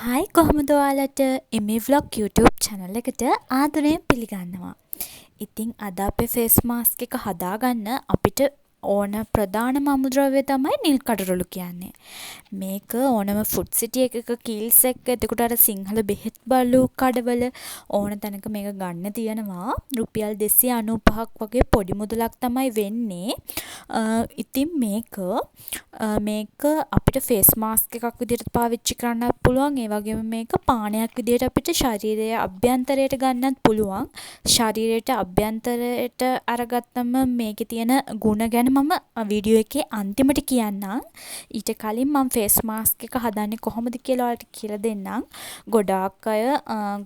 හයි කොහොමද ඔයාලට එමි vlog YouTube channel එකට ආදරයෙන් පිළිගන්නවා. ඉතින් අද අපේ face mask එක හදාගන්න අපිට ඕන ප්‍රධානම අමුද්‍රව්‍ය තමයි නිල් කටරොළු කියන්නේ. මේක ඕනම ෆුඩ් සිටි එකක කීල්ස් එක්ක එතකොට අර සිංහල බෙහෙත් බලු කඩවල ඕන තැනක මේක ගන්න තියෙනවා. රුපියල් 295ක් වගේ පොඩි මුදලක් තමයි වෙන්නේ. ඉතින් මේක අපිට ෆේස් මාස්ක් එකක් විදිහට පාවිච්චි කරන්නත් පුළුවන්. ඒ වගේම මේක පානයක් විදිහට අපිට ශරීරයේ අභ්‍යන්තරයට ගන්නත් පුළුවන්. ශරීරයට අභ්‍යන්තරයට අරගත්තම මේකේ තියෙන ගුණ ගැන මම වීඩියෝ එකේ අන්තිමට කියන්නම්. ඊට කලින් මම ෆේස් මාස්ක් එක හදන්නේ කොහොමද කියලා ඔයාලට කියලා දෙන්නම්. ගොඩාක් අය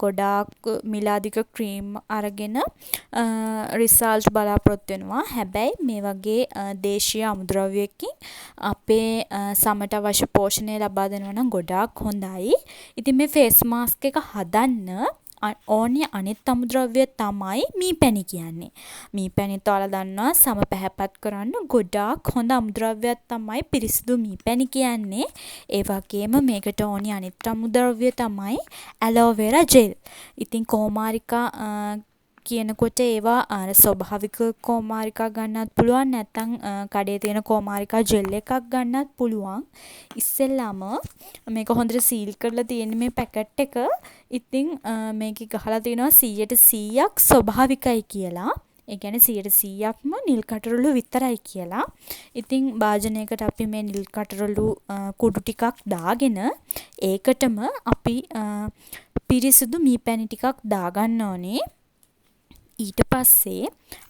ගොඩාක් මිලාදික ක්‍රීම් අරගෙන රිසල්ට් බලාපොරොත්තු වෙනවා. හැබැයි මේ වගේ දේශීය අමුද්‍රව්‍යයකින් අපේ සමට අවශ්‍ය පෝෂණය ලබා දෙනවා නම් ගොඩාක් හොඳයි. ඉතින් මේ ෆේස් මාස්ක් එක හදන්න ඕනේ අනිත් අමුද්‍රව්‍ය තමයි මීපැණි කියන්නේ. මීපැණිත් ඔයාලා දන්නවා සම පැහැපත් කරන්න ගොඩාක් හොඳ අමුද්‍රව්‍යයක් තමයි පිරිසිදු මීපැණි කියන්නේ. ඒ වගේම මේකට ඕනේ අනිත් අමුද්‍රව්‍ය තමයි ඇලෝවෙරා ජෙල්. ඉතින් කෝමාරිකා කියනකොට ඒවා ස්වභාවික කෝමාරිකා ගන්නත් පුළුවන්, නැත්නම් කඩේ තියෙන කෝමාරිකා ජෙල් එකක් ගන්නත් පුළුවන්. ඉස්සෙල්ලාම මේක හොඳට සීල් කරලා තියෙන මේ පැකට් එක. ඉතින් මේකේ ගහලා තියෙනවා 100% ස්වභාවිකයි කියලා. ඒ කියන්නේ 100%ක්ම නිල් කටරොළු විතරයි කියලා. ඉතින් භාජනයකට අපි මේ නිල් කටරොළු කුඩු ටිකක් දාගෙන ඒකටම අපි පිරිසිදු මීපැණි ටිකක් දාගන්න ඕනේ. ඊට පස්සේ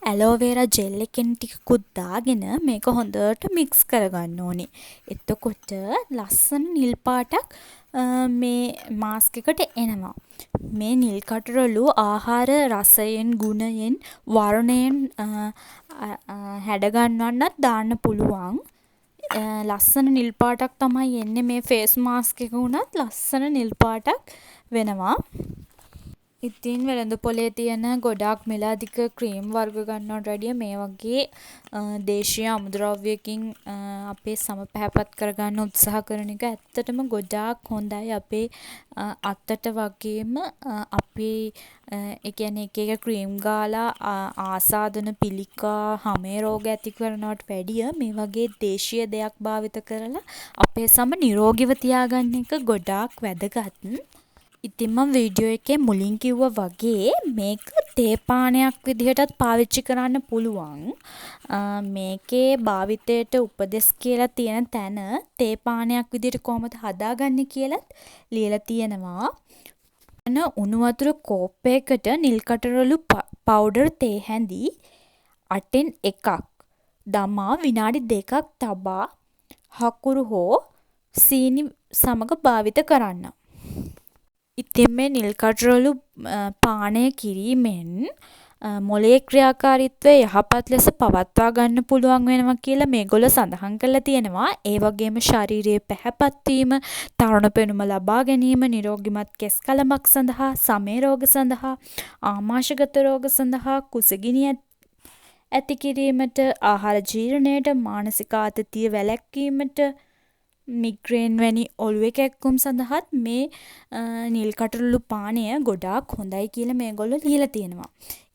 ඇලෝවෙරා ජෙල් එකෙන් ටිකකුත් දාගෙන මේක හොඳට මික්ස් කරගන්න ඕනේ. එතකොට ලස්සන නිල් පාටක් මේ මාස්ක් එකට එනවා. මේ නිල් කටරොළු ආහාර රසයෙන්, ගුණයෙන්, වර්ණයෙන් හැඩ ගන්නවන්නත් දාන්න පුළුවන්. ලස්සන නිල් පාටක් තමයි එන්නේ මේ ෆේස් මාස්ක් එක උනත් ලස්සන නිල් පාටක් වෙනවා. ඉතින් වෙළඳ පොලේ තියෙන ගොඩාක් මෙලාදික ක්‍රීම් වර්ග ගන්නවට වැඩිය මේ වගේ දේශීය අමුද්‍රව්‍යකින් අපේ සම පැහැපත් කරගන්න උත්සාහ කරන එක ඇත්තටම ගොඩාක් හොඳයි අපේ අතට වගේම අපේ ඒ කියන්නේ එක ක්‍රීම් ගාලා ආසාදන පිළිකා හමේ රෝග ඇති කරනවට වැඩිය මේ වගේ දේශීය දෙයක් භාවිත කරලා අපේ සම නිරෝගීව තියාගන්න එක ගොඩාක් වැදගත්. ඉතින් මම වීඩියෝ එකේ මුලින් කිව්වා වගේ මේක තේ පානයක් විදිහටත් පාවිච්චි කරන්න පුළුවන්. මේකේ භාවිතයට උපදෙස් කියලා තියෙන තැන තේ පානයක් විදිහට කොහොමද හදාගන්නේ කියලාත් ලියලා තියෙනවා. උණු වතුර කෝප්පයකට නිල් කටරොළු පවුඩර් තේ හැඳි 8න් 1ක් දමා විනාඩි 2ක් තබා හකුරු හෝ සීනි සමග භාවිත කරන්න. ඉතින් මේ නිල් කටරොළු පානය කිරීමෙන් මොළයේ ක්‍රියාකාරීත්වය යහපත් ලෙස පවත්වා ගන්න පුළුවන් වෙනවා කියලා මේගොල්ලෝ සඳහන් කරලා තියෙනවා. ඒ වගේම ශාරීරියේ පැහැපත් වීම, තරුණ පෙනුම ලබා ගැනීම, නිරෝගීමත් කෙස් කලඹක් සඳහා, සමේ රෝග සඳහා, ආමාශයගත රෝග සඳහා, කුසගිනි ඇති කිරීමට, ආහාර ජීර්ණයට, මානසික ආතතිය වැළැක්වීමට, මිග්‍රේන් වැනි ඔළුවේ කැක්කුම් සඳහාත් මේ නිල් කටරොළු පානය ගොඩාක් හොඳයි කියලා මේගොල්ලෝ ලියලා තියෙනවා.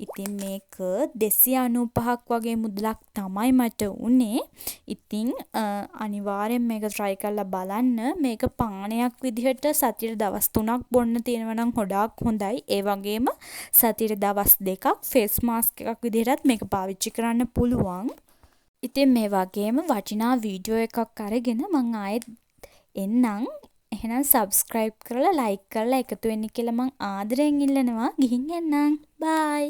ඉතින් මේක 295ක් වගේ මුදලක් තමයි මට උනේ. ඉතින් අනිවාර්යෙන් මේක try කරලා බලන්න. මේක පානයක් විදිහට සතියේ දවස් 3ක් බොන්න තියෙනවා නම් ගොඩාක් හොඳයි. ඒ වගේම සතියේ දවස් 2ක් face mask එකක් විදිහටත් මේක පාවිච්චි කරන්න පුළුවන්. ඉතින් මේ වගේම වටිනා වීඩියෝ එකක් අරගෙන මම ආයෙත් එන්නම්. එහෙනම් subscribe කරලා like කරලා එකතු වෙන්න කියලා මම ආදරෙන් ඉල්ලනවා. ගිහින් එන්නම්. bye.